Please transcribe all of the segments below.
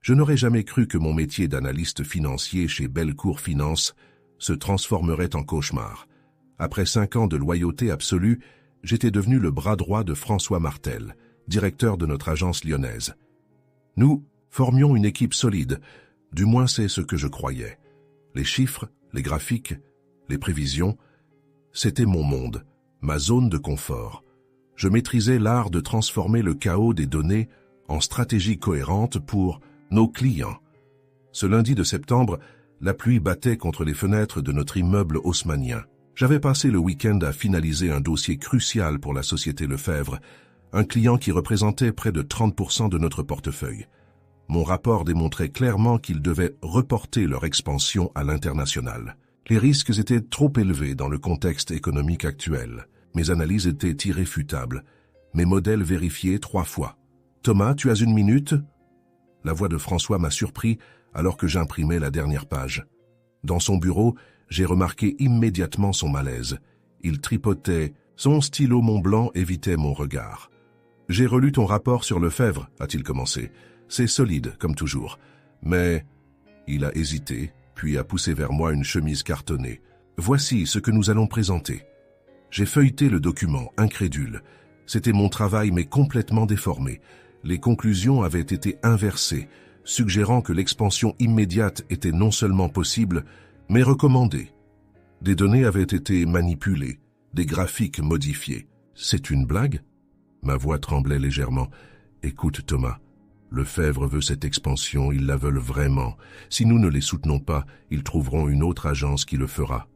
Je n'aurais jamais cru que mon métier d'analyste financier chez Bellecour Finance se transformerait en cauchemar. Après 5 ans de loyauté absolue, j'étais devenu le bras droit de François Martel, directeur de notre agence lyonnaise. Nous formions une équipe solide, du moins c'est ce que je croyais. Les chiffres, les graphiques, les prévisions, c'était mon monde, ma zone de confort. Je maîtrisais l'art de transformer le chaos des données en stratégie cohérente pour nos clients. Ce lundi de septembre, la pluie battait contre les fenêtres de notre immeuble haussmannien. J'avais passé le week-end à finaliser un dossier crucial pour la société Lefebvre, un client qui représentait près de 30% de notre portefeuille. Mon rapport démontrait clairement qu'ils devaient reporter leur expansion à l'international. Les risques étaient trop élevés dans le contexte économique actuel. Mes analyses étaient irréfutables, mes modèles vérifiés 3 fois. « Thomas, tu as 1 minute ?» La voix de François m'a surpris alors que j'imprimais la dernière page. Dans son bureau, j'ai remarqué immédiatement son malaise. Il tripotait, son stylo Montblanc évitait mon regard. « J'ai relu ton rapport sur Lefebvre, a-t-il commencé. C'est solide, comme toujours. Mais... » Il a hésité, puis a poussé vers moi une chemise cartonnée. « Voici ce que nous allons présenter. » J'ai feuilleté le document, incrédule. C'était mon travail, mais complètement déformé. Les conclusions avaient été inversées, suggérant que l'expansion immédiate était non seulement possible, mais recommandée. Des données avaient été manipulées, des graphiques modifiés. « C'est une blague ?» Ma voix tremblait légèrement. « Écoute, Thomas, Lefebvre veut cette expansion, ils la veulent vraiment. Si nous ne les soutenons pas, ils trouveront une autre agence qui le fera. »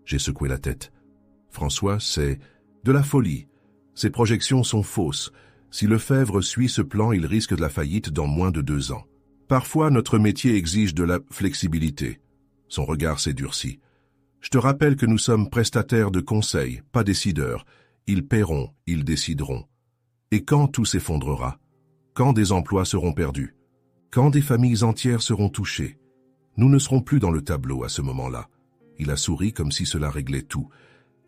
J'ai secoué la tête. « François, c'est de la folie. Ces projections sont fausses. Si Lefebvre suit ce plan, il risque de la faillite dans moins de 2 ans. Parfois, notre métier exige de la flexibilité. » Son regard s'est durci. « Je te rappelle que nous sommes prestataires de conseil, pas décideurs. Ils paieront, ils décideront. Et quand tout s'effondrera? Quand des emplois seront perdus? Quand des familles entières seront touchées? Nous ne serons plus dans le tableau à ce moment-là. » Il a souri comme si cela réglait tout.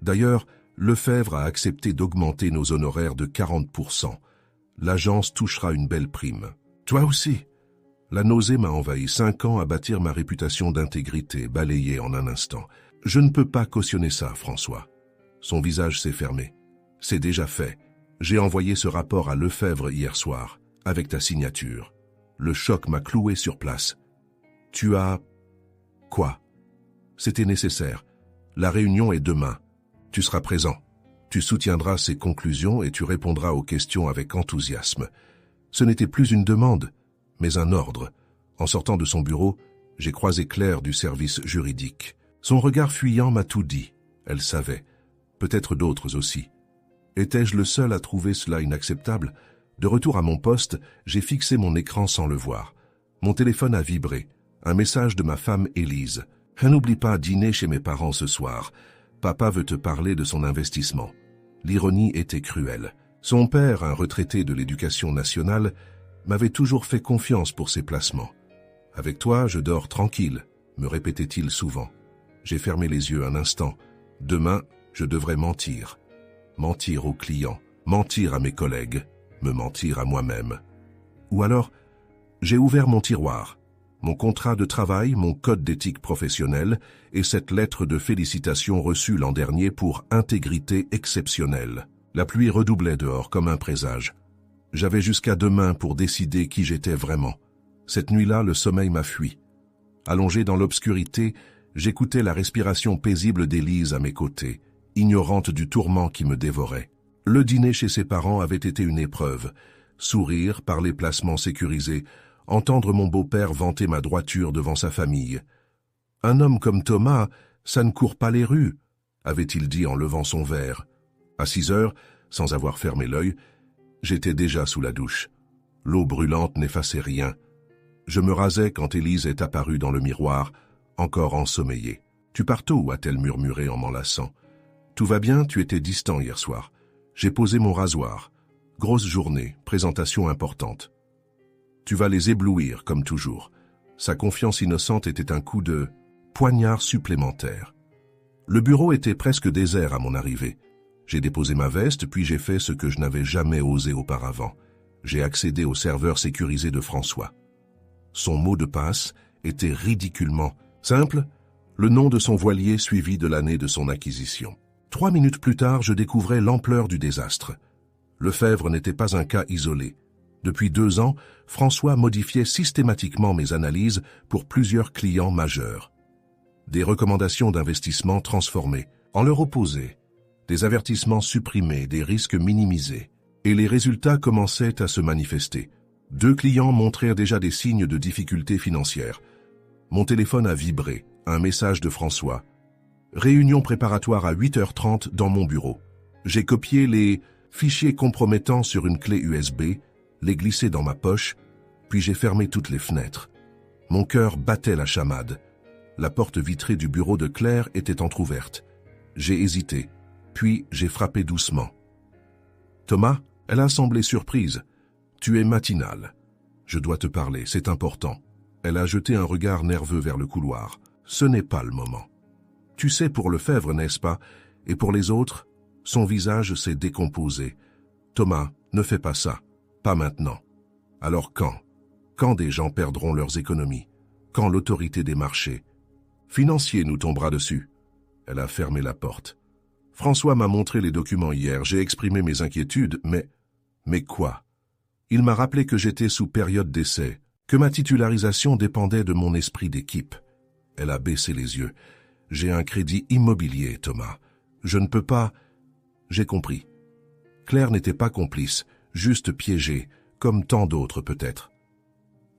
D'ailleurs, Lefebvre a accepté d'augmenter nos honoraires de 40%. L'agence touchera une belle prime. Toi aussi. La nausée m'a envahi. 5 ans à bâtir ma réputation d'intégrité, balayée en un instant. Je ne peux pas cautionner ça, François. Son visage s'est fermé. C'est déjà fait. J'ai envoyé ce rapport à Lefebvre hier soir, avec ta signature. Le choc m'a cloué sur place. Tu as... Quoi? C'était nécessaire. La réunion est demain. Tu seras présent. Tu soutiendras ses conclusions et tu répondras aux questions avec enthousiasme. Ce n'était plus une demande, mais un ordre. En sortant de son bureau, j'ai croisé Claire du service juridique. Son regard fuyant m'a tout dit. Elle savait. Peut-être d'autres aussi. Étais-je le seul à trouver cela inacceptable? De retour à mon poste, j'ai fixé mon écran sans le voir. Mon téléphone a vibré. Un message de ma femme Élise. « N'oublie pas, dîner chez mes parents ce soir. Papa veut te parler de son investissement. » L'ironie était cruelle. Son père, un retraité de l'éducation nationale, m'avait toujours fait confiance pour ses placements. « Avec toi, je dors tranquille », me répétait-il souvent. J'ai fermé les yeux un instant. Demain, je devrais mentir. Mentir aux clients, mentir à mes collègues, me mentir à moi-même. Ou alors, j'ai ouvert mon tiroir, mon contrat de travail, mon code d'éthique professionnelle et cette lettre de félicitations reçue l'an dernier pour intégrité exceptionnelle. La pluie redoublait dehors comme un présage. J'avais jusqu'à demain pour décider qui j'étais vraiment. Cette nuit-là, le sommeil m'a fui. Allongé dans l'obscurité, j'écoutais la respiration paisible d'Élise à mes côtés, ignorante du tourment qui me dévorait. Le dîner chez ses parents avait été une épreuve. Sourire, parler placements sécurisés, entendre mon beau-père vanter ma droiture devant sa famille. « Un homme comme Thomas, ça ne court pas les rues », avait-il dit en levant son verre. À 6 heures, sans avoir fermé l'œil, j'étais déjà sous la douche. L'eau brûlante n'effaçait rien. Je me rasais quand Élise est apparue dans le miroir, encore ensommeillée. « Tu pars tôt ?» a-t-elle murmuré en m'enlaçant. « Tout va bien, tu étais distant hier soir. J'ai posé mon rasoir. Grosse journée, présentation importante. » Tu vas les éblouir, comme toujours. Sa confiance innocente était un coup de poignard supplémentaire. Le bureau était presque désert à mon arrivée. J'ai déposé ma veste, puis j'ai fait ce que je n'avais jamais osé auparavant. J'ai accédé au serveur sécurisé de François. Son mot de passe était ridiculement simple, le nom de son voilier suivi de l'année de son acquisition. 3 minutes plus tard, je découvrais l'ampleur du désastre. Lefebvre n'était pas un cas isolé. Depuis 2 ans, François modifiait systématiquement mes analyses pour plusieurs clients majeurs. Des recommandations d'investissement transformées, en leur opposé, des avertissements supprimés, des risques minimisés. Et les résultats commençaient à se manifester. 2 clients montrèrent déjà des signes de difficultés financières. Mon téléphone a vibré, un message de François. Réunion préparatoire à 8h30 dans mon bureau. J'ai copié les fichiers compromettants sur une clé USB, les glissé dans ma poche, puis j'ai fermé toutes les fenêtres. Mon cœur battait la chamade. La porte vitrée du bureau de Claire était entr'ouverte. J'ai hésité, puis j'ai frappé doucement. « Thomas ?» Elle a semblé surprise. « Tu es matinal. Je dois te parler, c'est important. » Elle a jeté un regard nerveux vers le couloir. « Ce n'est pas le moment. » « Tu sais pour Lefebvre, n'est-ce pas? Et pour les autres ?» Son visage s'est décomposé. « Thomas, ne fais pas ça. Pas maintenant. » Alors quand? Quand des gens perdront leurs économies? Quand l'autorité des marchés financiers nous tombera dessus? Elle a fermé la porte. François m'a montré les documents hier. J'ai exprimé mes inquiétudes, mais quoi? Il m'a rappelé que j'étais sous période d'essai, que ma titularisation dépendait de mon esprit d'équipe. Elle a baissé les yeux. J'ai un crédit immobilier, Thomas. Je ne peux pas... J'ai compris. Claire n'était pas complice, juste piégée, comme tant d'autres peut-être.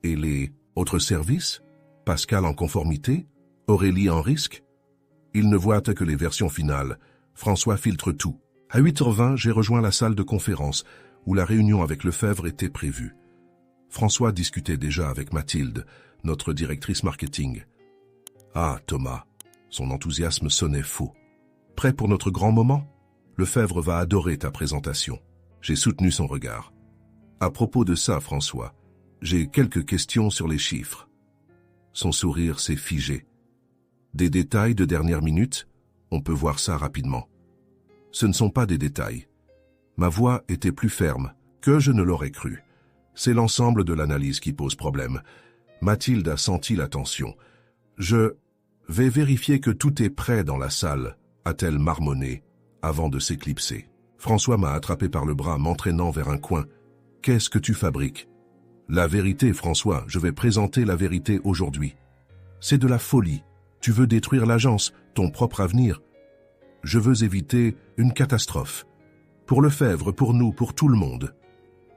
Et les autres services? Pascal en conformité? Aurélie en risque? Ils ne voient que les versions finales. François filtre tout. À 8h20, j'ai rejoint la salle de conférence, où la réunion avec Lefebvre était prévue. François discutait déjà avec Mathilde, notre directrice marketing. « Ah, Thomas !» Son enthousiasme sonnait faux. « Prêt pour notre grand moment? Lefebvre va adorer ta présentation. » J'ai soutenu son regard. « À propos de ça, François, j'ai quelques questions sur les chiffres. » Son sourire s'est figé. « Des détails de dernière minute? On peut voir ça rapidement. » Ce ne sont pas des détails. Ma voix était plus ferme que je ne l'aurais cru. C'est l'ensemble de l'analyse qui pose problème. Mathilde a senti la tension. « Je vais vérifier que tout est prêt dans la salle, » a-t-elle marmonné, avant de s'éclipser. François m'a attrapé par le bras, m'entraînant vers un coin. « Qu'est-ce que tu fabriques ?»« La vérité, François, je vais présenter la vérité aujourd'hui. »« C'est de la folie. Tu veux détruire l'agence, ton propre avenir. » « Je veux éviter une catastrophe. Pour Lefebvre, pour nous, pour tout le monde. »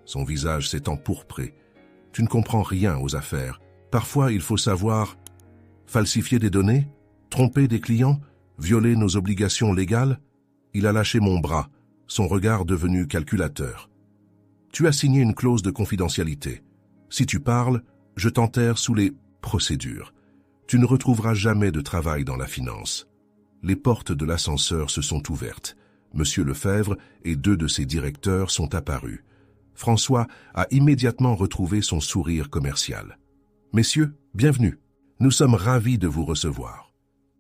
Son visage s'est empourpré. « Tu ne comprends rien aux affaires. Parfois, il faut savoir falsifier des données, tromper des clients, violer nos obligations légales. » Il a lâché mon bras, son regard devenu calculateur. « Tu as signé une clause de confidentialité. Si tu parles, je t'enterre sous les procédures. Tu ne retrouveras jamais de travail dans la finance. » Les portes de l'ascenseur se sont ouvertes. Monsieur Lefebvre et 2 de ses directeurs sont apparus. François a immédiatement retrouvé son sourire commercial. « Messieurs, bienvenue. Nous sommes ravis de vous recevoir. »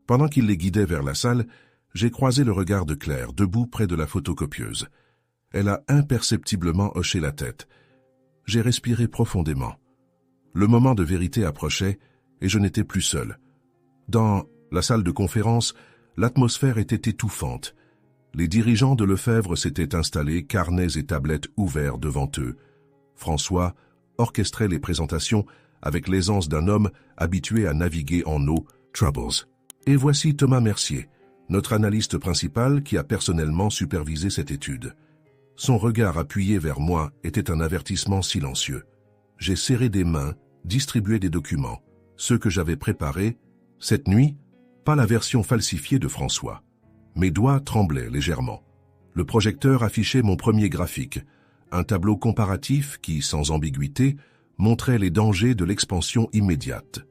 Pendant qu'il les guidait vers la salle, j'ai croisé le regard de Claire, debout près de la photocopieuse. Elle a imperceptiblement hoché la tête. J'ai respiré profondément. Le moment de vérité approchait et je n'étais plus seul. Dans la salle de conférence, l'atmosphère était étouffante. Les dirigeants de Lefebvre s'étaient installés, carnets et tablettes ouverts devant eux. François orchestrait les présentations avec l'aisance d'un homme habitué à naviguer en eau, Troubles. Et voici Thomas Mercier, notre analyste principal qui a personnellement supervisé cette étude. Son regard appuyé vers moi était un avertissement silencieux. J'ai serré des mains, distribué des documents, ceux que j'avais préparés. Cette nuit, pas la version falsifiée de François. Mes doigts tremblaient légèrement. Le projecteur affichait mon premier graphique, un tableau comparatif qui, sans ambiguïté, montrait les dangers de l'expansion immédiate.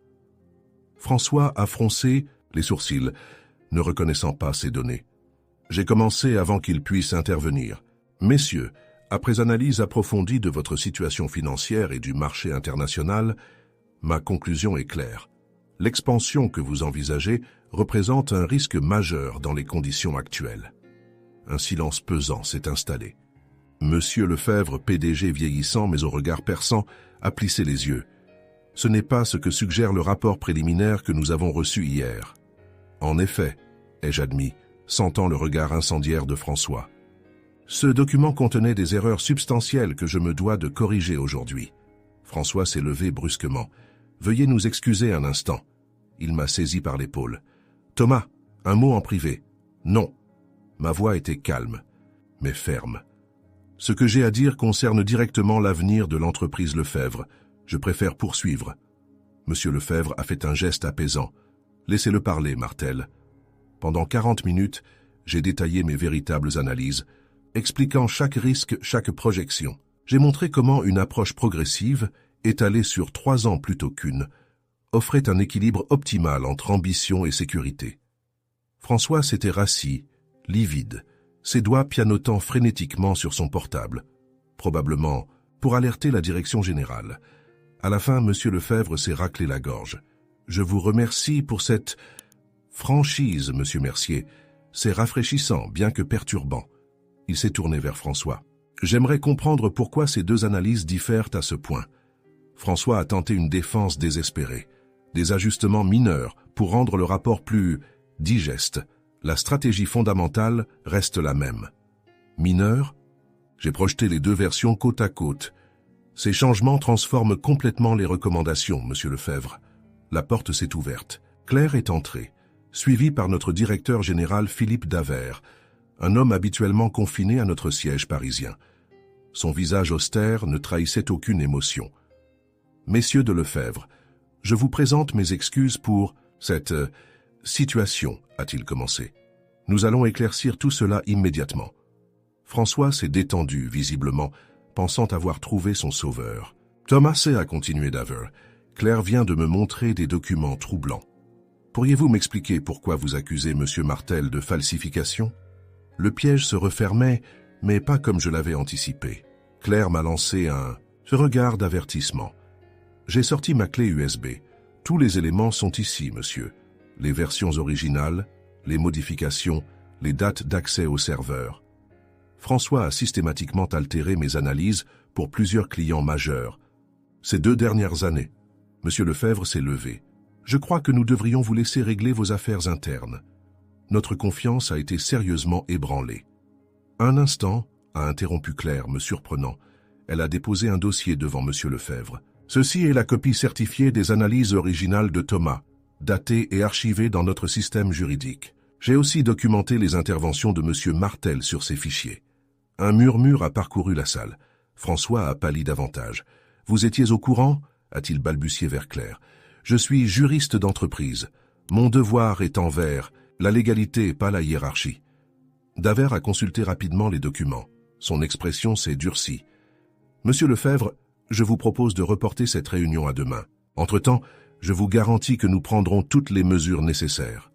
François a froncé les sourcils, ne reconnaissant pas ces données. J'ai commencé avant qu'il puisse intervenir. « Messieurs, après analyse approfondie de votre situation financière et du marché international, ma conclusion est claire. L'expansion que vous envisagez représente un risque majeur dans les conditions actuelles. » Un silence pesant s'est installé. Monsieur Lefebvre, PDG vieillissant mais au regard perçant, a plissé les yeux. Ce n'est pas ce que suggère le rapport préliminaire que nous avons reçu hier. En effet, ai-je admis, sentant le regard incendiaire de François. Ce document contenait des erreurs substantielles que je me dois de corriger aujourd'hui. François s'est levé brusquement. Veuillez nous excuser un instant. Il m'a saisi par l'épaule. Thomas, un mot en privé. Non. Ma voix était calme, mais ferme. Ce que j'ai à dire concerne directement l'avenir de l'entreprise Lefebvre. Je préfère poursuivre. Monsieur Lefebvre a fait un geste apaisant. Laissez-le parler, Martel. Pendant 40 minutes, j'ai détaillé mes véritables analyses, expliquant chaque risque, chaque projection. J'ai montré comment une approche progressive, étalée sur 3 ans plutôt qu'une, offrait un équilibre optimal entre ambition et sécurité. François s'était rassis, livide, ses doigts pianotant frénétiquement sur son portable, probablement pour alerter la direction générale. À la fin, Monsieur Lefebvre s'est raclé la gorge. « Je vous remercie pour cette franchise, Monsieur Mercier. C'est rafraîchissant, bien que perturbant. » Il s'est tourné vers François. « J'aimerais comprendre pourquoi ces 2 analyses diffèrent à ce point. » François a tenté une défense désespérée. Des ajustements mineurs pour rendre le rapport plus digeste. La stratégie fondamentale reste la même. Mineur? J'ai projeté les 2 versions côte à côte. Ces changements transforment complètement les recommandations, Monsieur Lefebvre. La porte s'est ouverte. Claire est entrée, suivie par notre directeur général Philippe Davert, un homme habituellement confiné à notre siège parisien. Son visage austère ne trahissait aucune émotion. « Messieurs de Lefebvre, je vous présente mes excuses pour cette situation, a-t-il commencé. Nous allons éclaircir tout cela immédiatement. » François s'est détendu, visiblement, pensant avoir trouvé son sauveur. « Thomas, a continué Davert, Claire vient de me montrer des documents troublants. Pourriez-vous m'expliquer pourquoi vous accusez M. Martel de falsification ?» Le piège se refermait, mais pas comme je l'avais anticipé. Claire m'a lancé un regard d'avertissement. J'ai sorti ma clé USB. Tous les éléments sont ici, monsieur. Les versions originales, les modifications, les dates d'accès au serveur. François a systématiquement altéré mes analyses pour plusieurs clients majeurs. Ces 2 dernières années, Monsieur Lefebvre s'est levé. Je crois que nous devrions vous laisser régler vos affaires internes. Notre confiance a été sérieusement ébranlée. Un instant, a interrompu Claire, me surprenant. Elle a déposé un dossier devant Monsieur Lefebvre. Ceci est la copie certifiée des analyses originales de Thomas, datée et archivée dans notre système juridique. J'ai aussi documenté les interventions de Monsieur Martel sur ces fichiers. Un murmure a parcouru la salle. François a pâli davantage. « Vous étiez au courant ?» a-t-il balbutié vers Claire. « Je suis juriste d'entreprise. Mon devoir est envers la légalité, pas la hiérarchie. » Davert a consulté rapidement les documents. Son expression s'est durcie. « Monsieur Lefebvre, je vous propose de reporter cette réunion à demain. Entre-temps, je vous garantis que nous prendrons toutes les mesures nécessaires. »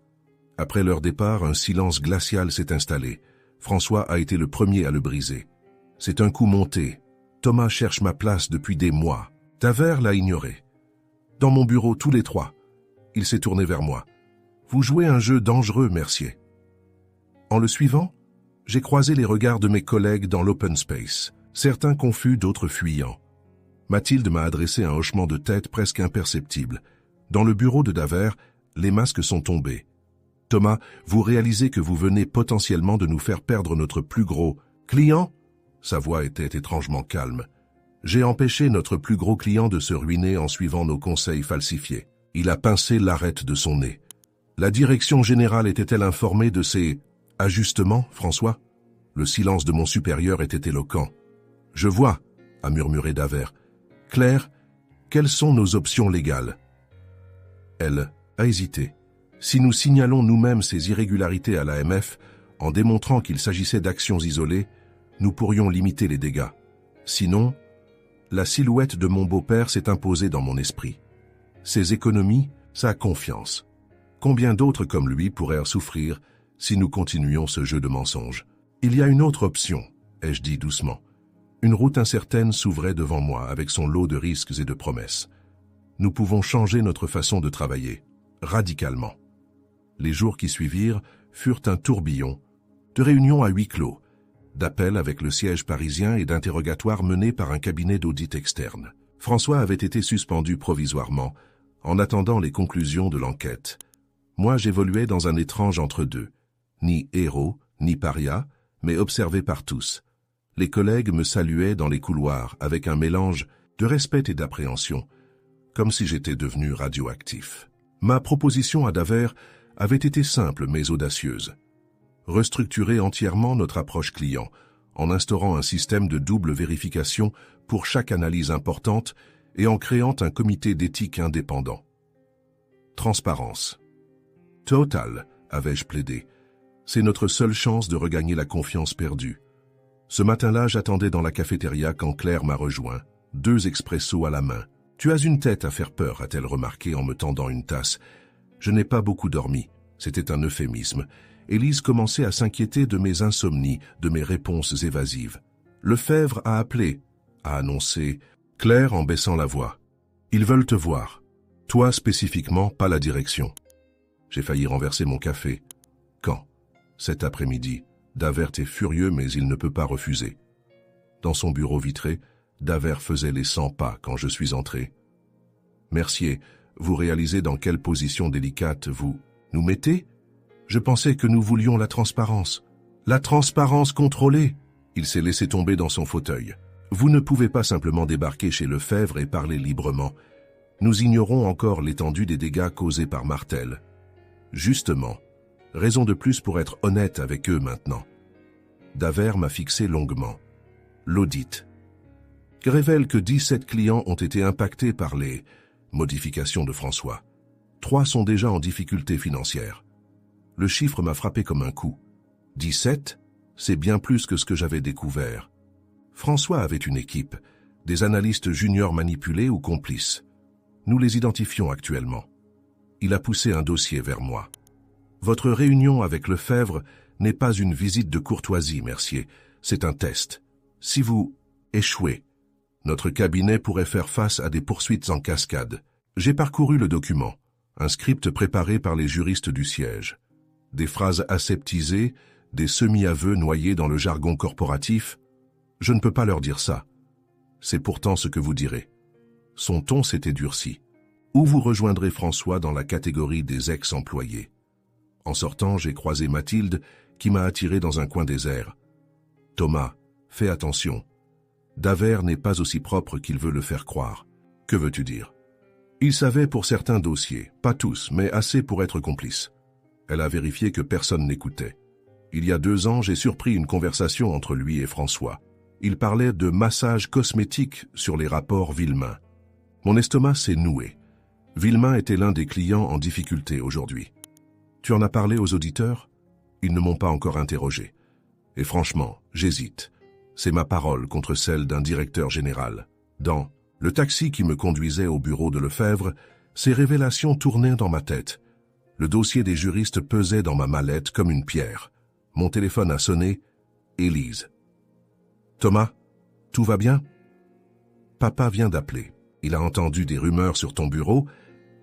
Après leur départ, un silence glacial s'est installé. François a été le premier à le briser. « C'est un coup monté. Thomas cherche ma place depuis des mois. » Davert l'a ignoré. « Dans mon bureau, tous les 3. » Il s'est tourné vers moi. « Vous jouez un jeu dangereux, Mercier. » En le suivant, j'ai croisé les regards de mes collègues dans l'open space, certains confus, d'autres fuyants. Mathilde m'a adressé un hochement de tête presque imperceptible. Dans le bureau de Davert, les masques sont tombés. « Thomas, vous réalisez que vous venez potentiellement de nous faire perdre notre plus gros client ?» Sa voix était étrangement calme. « J'ai empêché notre plus gros client de se ruiner en suivant nos conseils falsifiés. » Il a pincé l'arête de son nez. « La direction générale était-elle informée de ces ajustements, François ?» Le silence de mon supérieur était éloquent. « Je vois, » a murmuré Davert. « Claire, quelles sont nos options légales ?» Elle a hésité. « Si nous signalons nous-mêmes ces irrégularités à l'AMF, en démontrant qu'il s'agissait d'actions isolées, nous pourrions limiter les dégâts. Sinon, la silhouette de mon beau-père s'est imposée dans mon esprit. Ses économies, sa confiance. Combien d'autres comme lui pourraient souffrir si nous continuions ce jeu de mensonges? Il y a une autre option, ai-je dit doucement. Une route incertaine s'ouvrait devant moi avec son lot de risques et de promesses. Nous pouvons changer notre façon de travailler, radicalement. Les jours qui suivirent furent un tourbillon, de réunions à huis clos, d'appels avec le siège parisien et d'interrogatoires menés par un cabinet d'audit externe. François avait été suspendu provisoirement, en attendant les conclusions de l'enquête. Moi, j'évoluais dans un étrange entre-deux. Ni héros, ni paria, mais observé par tous. Les collègues me saluaient dans les couloirs avec un mélange de respect et d'appréhension, comme si j'étais devenu radioactif. Ma proposition à Davert avait été simple mais audacieuse. Restructurer entièrement notre approche client, en instaurant un système de double vérification pour chaque analyse importante et en créant un comité d'éthique indépendant. Transparence. Total, avais-je plaidé. C'est notre seule chance de regagner la confiance perdue. Ce matin-là, j'attendais dans la cafétéria quand Claire m'a rejoint, 2 expressos à la main. « Tu as une tête à faire peur », a-t-elle remarqué en me tendant une tasse. Je n'ai pas beaucoup dormi, c'était un euphémisme. Élise commençait à s'inquiéter de mes insomnies, de mes réponses évasives. « Lefebvre a appelé », a annoncé Claire en baissant la voix. « Ils veulent te voir. Toi spécifiquement, pas la direction. » J'ai failli renverser mon café. Quand ? Cet après-midi. Davert est furieux, mais il ne peut pas refuser. Dans son bureau vitré, Davert faisait les 100 pas quand je suis entré. « Mercier, vous réalisez dans quelle position délicate vous nous mettez ? Je pensais que nous voulions la transparence. La transparence contrôlée !» Il s'est laissé tomber dans son fauteuil. « Vous ne pouvez pas simplement débarquer chez Lefebvre et parler librement. Nous ignorons encore l'étendue des dégâts causés par Martel. Justement, raison de plus pour être honnête avec eux maintenant. » Davert m'a fixé longuement. L'audit révèle que 17 clients ont été impactés par les modifications de François. 3 sont déjà en difficulté financière. Le chiffre m'a frappé comme un coup. 17, c'est bien plus que ce que j'avais découvert. François avait une équipe, des analystes juniors manipulés ou complices. Nous les identifions actuellement. Il a poussé un dossier vers moi. Votre réunion avec Lefebvre n'est pas une visite de courtoisie, Mercier, c'est un test. Si vous échouez, notre cabinet pourrait faire face à des poursuites en cascade. J'ai parcouru le document, un script préparé par les juristes du siège. Des phrases aseptisées, des semi-aveux noyés dans le jargon corporatif. Je ne peux pas leur dire ça. C'est pourtant ce que vous direz. Son ton s'était durci. Ou vous rejoindrez François dans la catégorie des ex-employés. En sortant, j'ai croisé Mathilde, qui m'a attiré dans un coin désert. « Thomas, fais attention. Davert n'est pas aussi propre qu'il veut le faire croire. Que veux-tu dire ?» Il savait pour certains dossiers, pas tous, mais assez pour être complice. Elle a vérifié que personne n'écoutait. Il y a 2 ans, j'ai surpris une conversation entre lui et François. Il parlait de massage cosmétique sur les rapports Villemain. Mon estomac s'est noué. Villemain était l'un des clients en difficulté aujourd'hui. Tu en as parlé aux auditeurs ? Ils ne m'ont pas encore interrogé. Et franchement, j'hésite. C'est ma parole contre celle d'un directeur général. Dans le taxi qui me conduisait au bureau de Lefebvre, ces révélations tournaient dans ma tête. Le dossier des juristes pesait dans ma mallette comme une pierre. Mon téléphone a sonné. Élise. « Thomas, tout va bien ? Papa vient d'appeler. Il a entendu des rumeurs sur ton bureau.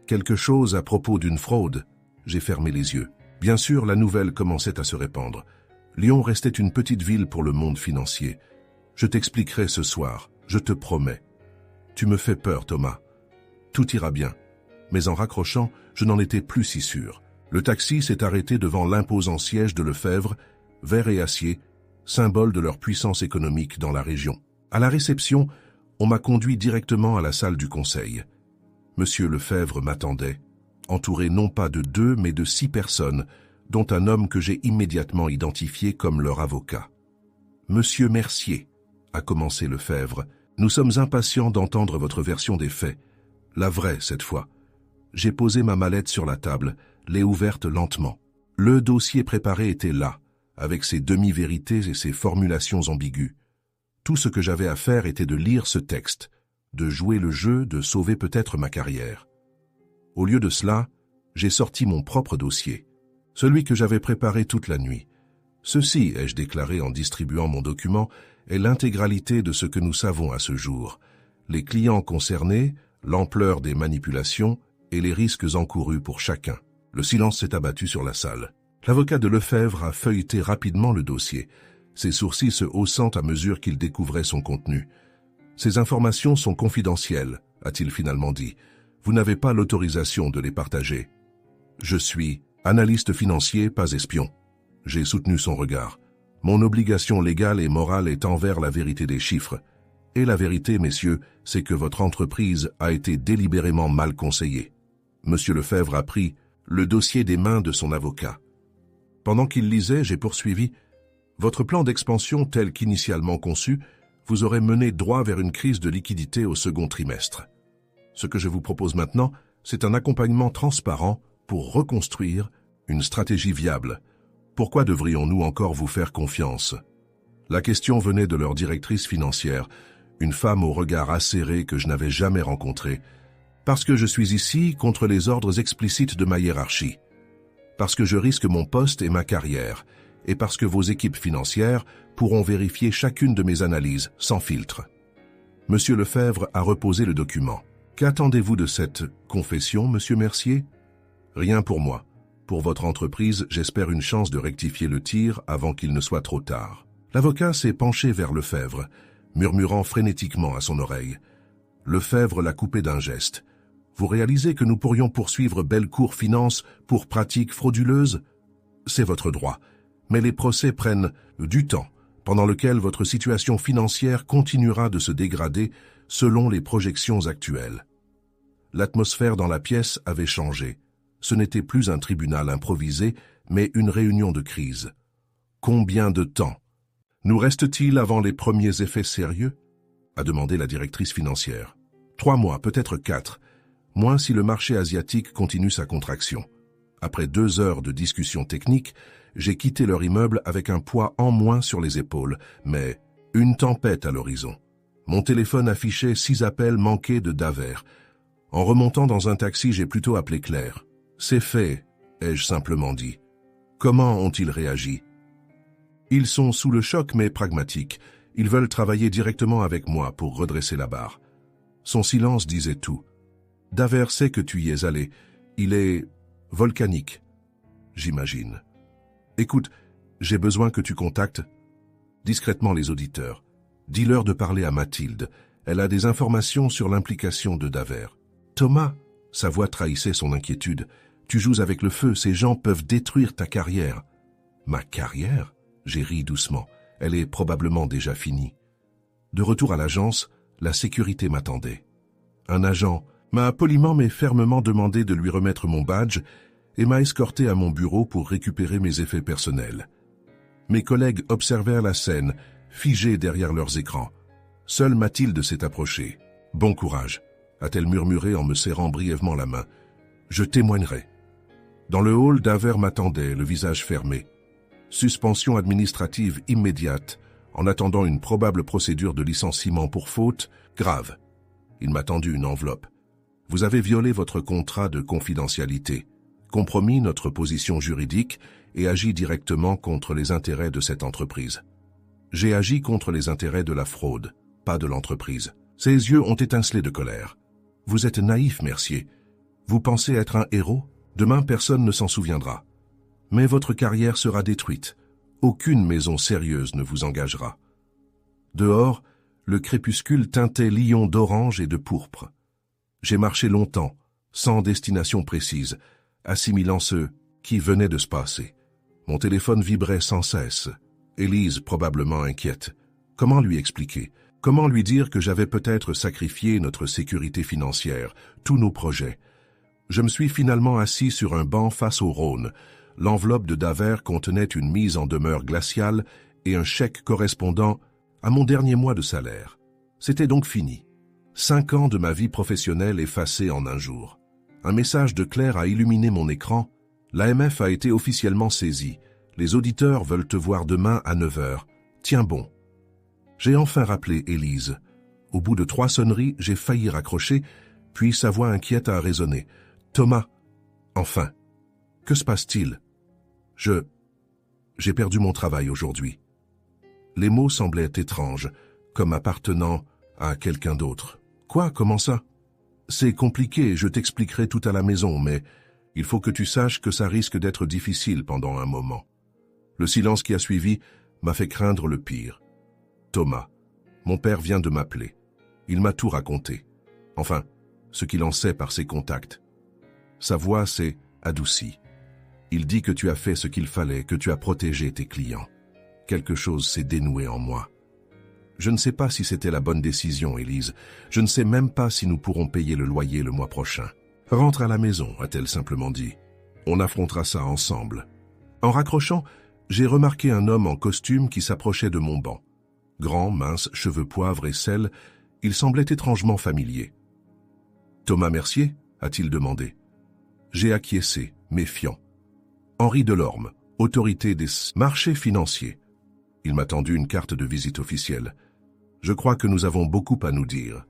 Quelque chose à propos d'une fraude. » J'ai fermé les yeux. Bien sûr, la nouvelle commençait à se répandre. Lyon restait une petite ville pour le monde financier. Je t'expliquerai ce soir, je te promets. Tu me fais peur, Thomas. Tout ira bien. Mais en raccrochant, je n'en étais plus si sûr. Le taxi s'est arrêté devant l'imposant siège de Lefebvre, vert et acier, symbole de leur puissance économique dans la région. À la réception, on m'a conduit directement à la salle du conseil. Monsieur Lefebvre m'attendait, entouré non pas de 2 mais de 6 personnes, dont un homme que j'ai immédiatement identifié comme leur avocat. « Monsieur Mercier », a commencé Lefebvre, « nous sommes impatients d'entendre votre version des faits. La vraie, cette fois. » J'ai posé ma mallette sur la table, l'ai ouverte lentement. Le dossier préparé était là, avec ses demi-vérités et ses formulations ambiguës. Tout ce que j'avais à faire était de lire ce texte, de jouer le jeu, de sauver peut-être ma carrière. Au lieu de cela, j'ai sorti mon propre dossier, celui que j'avais préparé toute la nuit. Ceci, ai-je déclaré en distribuant mon document, est l'intégralité de ce que nous savons à ce jour. Les clients concernés, l'ampleur des manipulations et les risques encourus pour chacun. Le silence s'est abattu sur la salle. L'avocat de Lefebvre a feuilleté rapidement le dossier, ses sourcils se haussant à mesure qu'il découvrait son contenu. Ces informations sont confidentielles, a-t-il finalement dit. Vous n'avez pas l'autorisation de les partager. Je suis analyste financier, pas espion. J'ai soutenu son regard. Mon obligation légale et morale est envers la vérité des chiffres. Et la vérité, messieurs, c'est que votre entreprise a été délibérément mal conseillée. Monsieur Lefebvre a pris le dossier des mains de son avocat. Pendant qu'il lisait, j'ai poursuivi. Votre plan d'expansion tel qu'initialement conçu vous aurait mené droit vers une crise de liquidité au second trimestre. Ce que je vous propose maintenant, c'est un accompagnement transparent pour reconstruire une stratégie viable. Pourquoi devrions-nous encore vous faire confiance? La question venait de leur directrice financière, une femme au regard acéré que je n'avais jamais rencontrée, parce que je suis ici contre les ordres explicites de ma hiérarchie, parce que je risque mon poste et ma carrière, et parce que vos équipes financières pourront vérifier chacune de mes analyses sans filtre. Monsieur Lefebvre a reposé le document. Qu'attendez-vous de cette confession, monsieur Mercier? Rien pour moi. Pour votre entreprise, j'espère une chance de rectifier le tir avant qu'il ne soit trop tard. L'avocat s'est penché vers Lefebvre, murmurant frénétiquement à son oreille. Lefebvre l'a coupé d'un geste. Vous réalisez que nous pourrions poursuivre Bellecour Finance pour pratiques frauduleuses? C'est votre droit. Mais les procès prennent du temps, pendant lequel votre situation financière continuera de se dégrader selon les projections actuelles. L'atmosphère dans la pièce avait changé. Ce n'était plus un tribunal improvisé, mais une réunion de crise. Combien de temps nous reste-t-il avant les premiers effets sérieux? A demandé la directrice financière. 3 mois, peut-être 4, moins si le marché asiatique continue sa contraction. Après 2 heures de discussion technique, j'ai quitté leur immeuble avec un poids en moins sur les épaules, mais une tempête à l'horizon. Mon téléphone affichait 6 appels manqués de Daver. En remontant dans un taxi, j'ai plutôt appelé Claire. C'est fait, ai-je simplement dit. Comment ont-ils réagi? Ils sont sous le choc mais pragmatiques. Ils veulent travailler directement avec moi pour redresser la barre. Son silence disait tout. Daver sait que tu y es allé. Il est volcanique, j'imagine. Écoute, j'ai besoin que tu contactes discrètement les auditeurs. Dis-leur de parler à Mathilde. Elle a des informations sur l'implication de Daver. Thomas, sa voix trahissait son inquiétude. Tu joues avec le feu, ces gens peuvent détruire ta carrière. Ma carrière? J'ai ri doucement. Elle est probablement déjà finie. De retour à l'agence, la sécurité m'attendait. Un agent m'a poliment mais fermement demandé de lui remettre mon badge et m'a escorté à mon bureau pour récupérer mes effets personnels. Mes collègues observèrent la scène, figés derrière leurs écrans. Seule Mathilde s'est approchée. « Bon courage », a-t-elle murmuré en me serrant brièvement la main. « Je témoignerai. » Dans le hall, Daver m'attendait, le visage fermé. Suspension administrative immédiate, en attendant une probable procédure de licenciement pour faute grave. Il m'a tendu une enveloppe. Vous avez violé votre contrat de confidentialité, compromis notre position juridique et agi directement contre les intérêts de cette entreprise. J'ai agi contre les intérêts de la fraude, pas de l'entreprise. Ses yeux ont étincelé de colère. Vous êtes naïf, Mercier. Vous pensez être un héros? Demain, personne ne s'en souviendra. Mais votre carrière sera détruite. Aucune maison sérieuse ne vous engagera. Dehors, le crépuscule teintait Lyon d'orange et de pourpre. J'ai marché longtemps, sans destination précise, assimilant ce qui venait de se passer. Mon téléphone vibrait sans cesse. Élise, probablement inquiète. Comment lui expliquer? Comment lui dire que j'avais peut-être sacrifié notre sécurité financière, tous nos projets? Je me suis finalement assis sur un banc face au Rhône. L'enveloppe de Daver contenait une mise en demeure glaciale et un chèque correspondant à mon dernier mois de salaire. C'était donc fini. 5 ans de ma vie professionnelle effacés en un jour. Un message de Claire a illuminé mon écran. L'AMF a été officiellement saisie. Les auditeurs veulent te voir demain à 9 heures. Tiens bon. J'ai enfin rappelé Élise. Au bout de 3 sonneries, j'ai failli raccrocher, puis sa voix inquiète a résonné. Thomas, enfin, que se passe-t-il? J'ai perdu mon travail aujourd'hui. Les mots semblaient étranges, comme appartenant à quelqu'un d'autre. Quoi, comment ça? C'est compliqué, je t'expliquerai tout à la maison, mais il faut que tu saches que ça risque d'être difficile pendant un moment. Le silence qui a suivi m'a fait craindre le pire. Thomas, mon père vient de m'appeler. Il m'a tout raconté. Enfin, ce qu'il en sait par ses contacts. Sa voix s'est adoucie. Il dit que tu as fait ce qu'il fallait, que tu as protégé tes clients. Quelque chose s'est dénoué en moi. Je ne sais pas si c'était la bonne décision, Élise. Je ne sais même pas si nous pourrons payer le loyer le mois prochain. Rentre à la maison, a-t-elle simplement dit. On affrontera ça ensemble. En raccrochant, j'ai remarqué un homme en costume qui s'approchait de mon banc. Grand, mince, cheveux poivre et sel, il semblait étrangement familier. « Thomas Mercier » a-t-il demandé. J'ai acquiescé, méfiant. Henri Delorme, autorité des marchés financiers. Il m'a tendu une carte de visite officielle. Je crois que nous avons beaucoup à nous dire.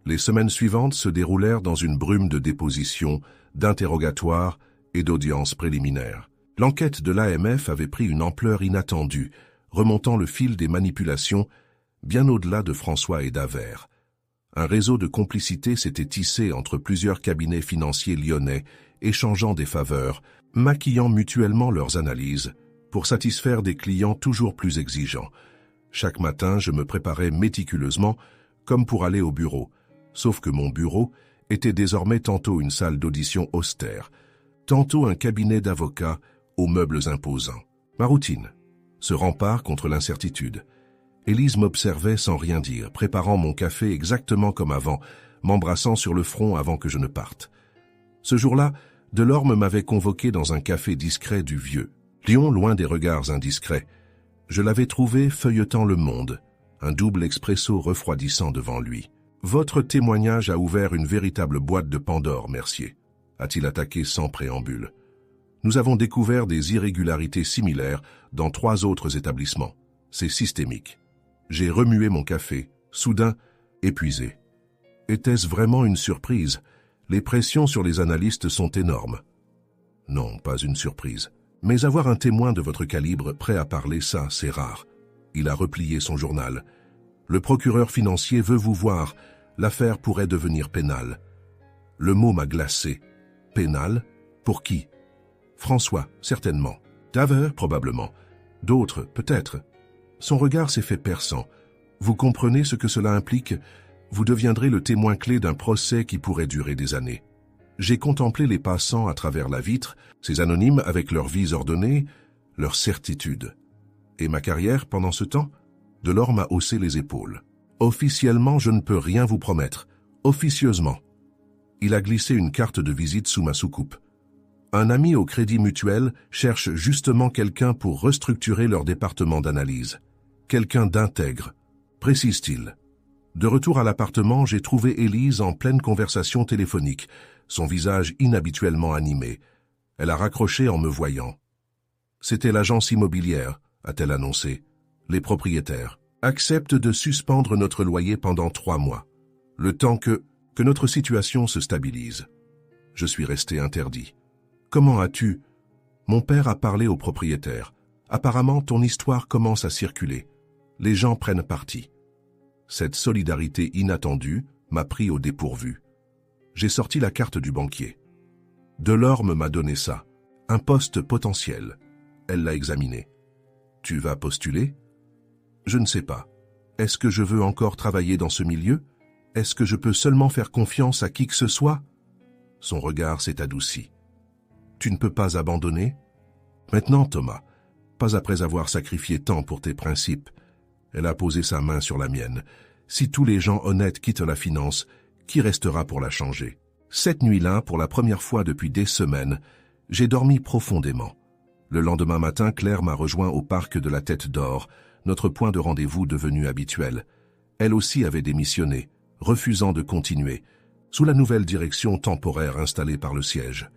Les semaines suivantes se déroulèrent dans une brume de dépositions, d'interrogatoires et d'audiences préliminaires. L'enquête de l'AMF avait pris une ampleur inattendue, remontant le fil des manipulations bien au-delà de François et Daver. Un réseau de complicité s'était tissé entre plusieurs cabinets financiers lyonnais, échangeant des faveurs, maquillant mutuellement leurs analyses, pour satisfaire des clients toujours plus exigeants. Chaque matin, je me préparais méticuleusement, comme pour aller au bureau, sauf que mon bureau était désormais tantôt une salle d'audition austère, tantôt un cabinet d'avocats aux meubles imposants. Ma routine, ce rempart contre l'incertitude. Élise m'observait sans rien dire, préparant mon café exactement comme avant, m'embrassant sur le front avant que je ne parte. Ce jour-là, Delorme m'avait convoqué dans un café discret du Vieux. Lyon, loin des regards indiscrets. Je l'avais trouvé feuilletant Le Monde, un double expresso refroidissant devant lui. « Votre témoignage a ouvert une véritable boîte de Pandore, Mercier », a-t-il attaqué sans préambule. Nous avons découvert des irrégularités similaires dans 3 autres établissements. C'est systémique. J'ai remué mon café, soudain épuisé. Était-ce vraiment une surprise? Les pressions sur les analystes sont énormes. Non, pas une surprise. Mais avoir un témoin de votre calibre prêt à parler, ça, c'est rare. Il a replié son journal. Le procureur financier veut vous voir. L'affaire pourrait devenir pénale. Le mot m'a glacé. Pénale? Pour qui? François, certainement. Daver, probablement. D'autres, peut-être. Son regard s'est fait perçant. Vous comprenez ce que cela implique? Vous deviendrez le témoin clé d'un procès qui pourrait durer des années. J'ai contemplé les passants à travers la vitre, ces anonymes avec leurs vies ordonnées, leurs certitudes. Et ma carrière, pendant ce temps? Delorme a haussé les épaules. Officiellement, je ne peux rien vous promettre. Officieusement. Il a glissé une carte de visite sous ma soucoupe. Un ami au Crédit Mutuel cherche justement quelqu'un pour restructurer leur département d'analyse. Quelqu'un d'intègre, précise-t-il. De retour à l'appartement, j'ai trouvé Élise en pleine conversation téléphonique, son visage inhabituellement animé. Elle a raccroché en me voyant. C'était l'agence immobilière, a-t-elle annoncé. Les propriétaires acceptent de suspendre notre loyer pendant 3 mois, le temps que notre situation se stabilise. Je suis resté interdit. Comment as-tu? Mon père a parlé au propriétaire. Apparemment, ton histoire commence à circuler. Les gens prennent parti. Cette solidarité inattendue m'a pris au dépourvu. J'ai sorti la carte du banquier. Delorme m'a donné ça. Un poste potentiel. Elle l'a examiné. Tu vas postuler? Je ne sais pas. Est-ce que je veux encore travailler dans ce milieu? Est-ce que je peux seulement faire confiance à qui que ce soit? Son regard s'est adouci. Tu ne peux pas abandonner? Maintenant, Thomas, pas après avoir sacrifié tant pour tes principes. Elle a posé sa main sur la mienne. Si tous les gens honnêtes quittent la finance, qui restera pour la changer? Cette nuit-là, pour la première fois depuis des semaines, j'ai dormi profondément. Le lendemain matin, Claire m'a rejoint au parc de la Tête d'Or, notre point de rendez-vous devenu habituel. Elle aussi avait démissionné, refusant de continuer, sous la nouvelle direction temporaire installée par le siège.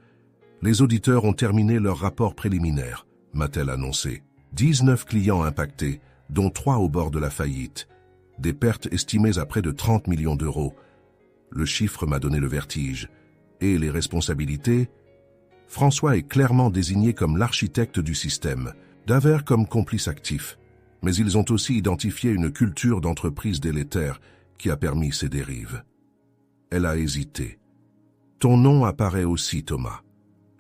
Les auditeurs ont terminé leur rapport préliminaire, m'a-t-elle annoncé. 19 clients impactés, dont 3 au bord de la faillite. Des pertes estimées à près de 30 millions d'euros. Le chiffre m'a donné le vertige. Et les responsabilités? François est clairement désigné comme l'architecte du système, Daver comme complice actif. Mais ils ont aussi identifié une culture d'entreprise délétère qui a permis ces dérives. Elle a hésité. Ton nom apparaît aussi, Thomas.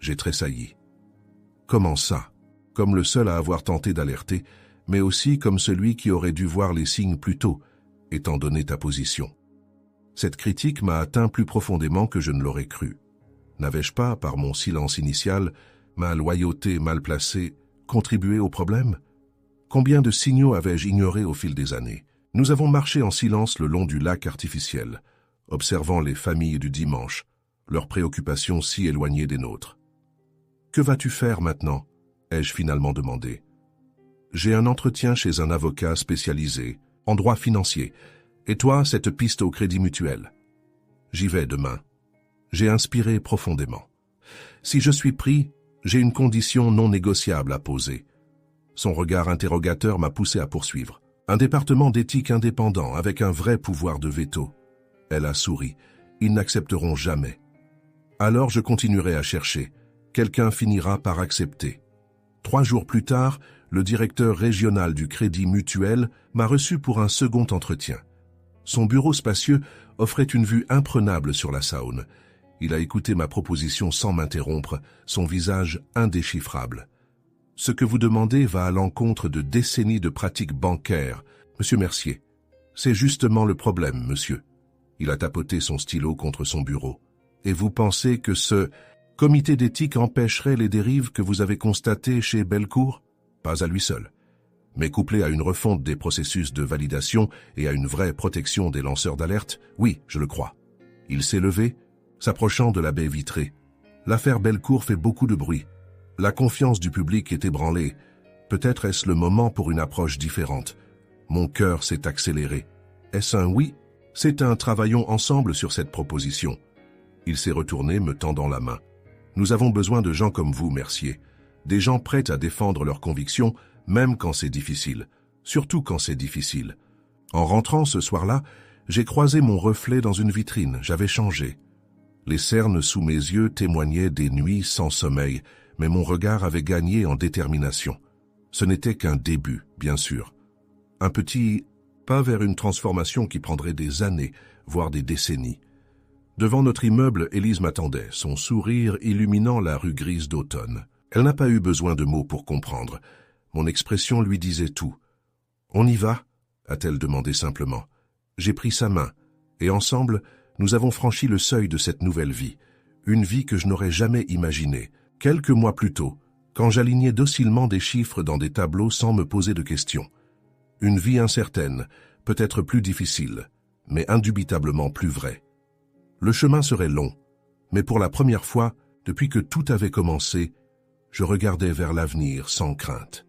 J'ai tressailli. Comment ça? Comme le seul à avoir tenté d'alerter, mais aussi comme celui qui aurait dû voir les signes plus tôt, étant donné ta position. Cette critique m'a atteint plus profondément que je ne l'aurais cru. N'avais-je pas, par mon silence initial, ma loyauté mal placée, contribué au problème? Combien de signaux avais-je ignorés au fil des années? Nous avons marché en silence le long du lac artificiel, observant les familles du dimanche, leurs préoccupations si éloignées des nôtres. « Que vas-tu faire maintenant ?» ai-je finalement demandé. « J'ai un entretien chez un avocat spécialisé, en droit financier, et toi, cette piste au Crédit Mutuel. J'y vais demain. » J'ai inspiré profondément. Si je suis pris, j'ai une condition non négociable à poser. Son regard interrogateur m'a poussé à poursuivre. Un département d'éthique indépendant avec un vrai pouvoir de veto. Elle a souri. Ils n'accepteront jamais. Alors je continuerai à chercher. Quelqu'un finira par accepter. 3 jours plus tard, le directeur régional du Crédit Mutuel m'a reçu pour un second entretien. Son bureau spacieux offrait une vue imprenable sur la Saône. Il a écouté ma proposition sans m'interrompre, son visage indéchiffrable. « Ce que vous demandez va à l'encontre de décennies de pratiques bancaires, Monsieur Mercier. C'est justement le problème, monsieur. » Il a tapoté son stylo contre son bureau. « Et vous pensez que ce comité d'éthique empêcherait les dérives que vous avez constatées chez Bellecour? Pas à lui seul. Mais couplé à une refonte des processus de validation et à une vraie protection des lanceurs d'alerte, oui, je le crois. » Il s'est levé, s'approchant de la baie vitrée. L'affaire Bellecour fait beaucoup de bruit. La confiance du public est ébranlée. Peut-être est-ce le moment pour une approche différente. Mon cœur s'est accéléré. Est-ce un oui? C'est un travaillons ensemble sur cette proposition. Il s'est retourné, me tendant la main. Nous avons besoin de gens comme vous, Mercier. Des gens prêts à défendre leurs convictions, même quand c'est difficile. Surtout quand c'est difficile. En rentrant ce soir-là, j'ai croisé mon reflet dans une vitrine. J'avais changé. Les cernes sous mes yeux témoignaient des nuits sans sommeil, mais mon regard avait gagné en détermination. Ce n'était qu'un début, bien sûr. Un petit pas vers une transformation qui prendrait des années, voire des décennies. Devant notre immeuble, Élise m'attendait, son sourire illuminant la rue grise d'automne. Elle n'a pas eu besoin de mots pour comprendre. Mon expression lui disait tout. « On y va ?» a-t-elle demandé simplement. J'ai pris sa main, et ensemble, nous avons franchi le seuil de cette nouvelle vie, une vie que je n'aurais jamais imaginée, quelques mois plus tôt, quand j'alignais docilement des chiffres dans des tableaux sans me poser de questions. Une vie incertaine, peut-être plus difficile, mais indubitablement plus vraie. Le chemin serait long, mais pour la première fois, depuis que tout avait commencé, je regardais vers l'avenir sans crainte.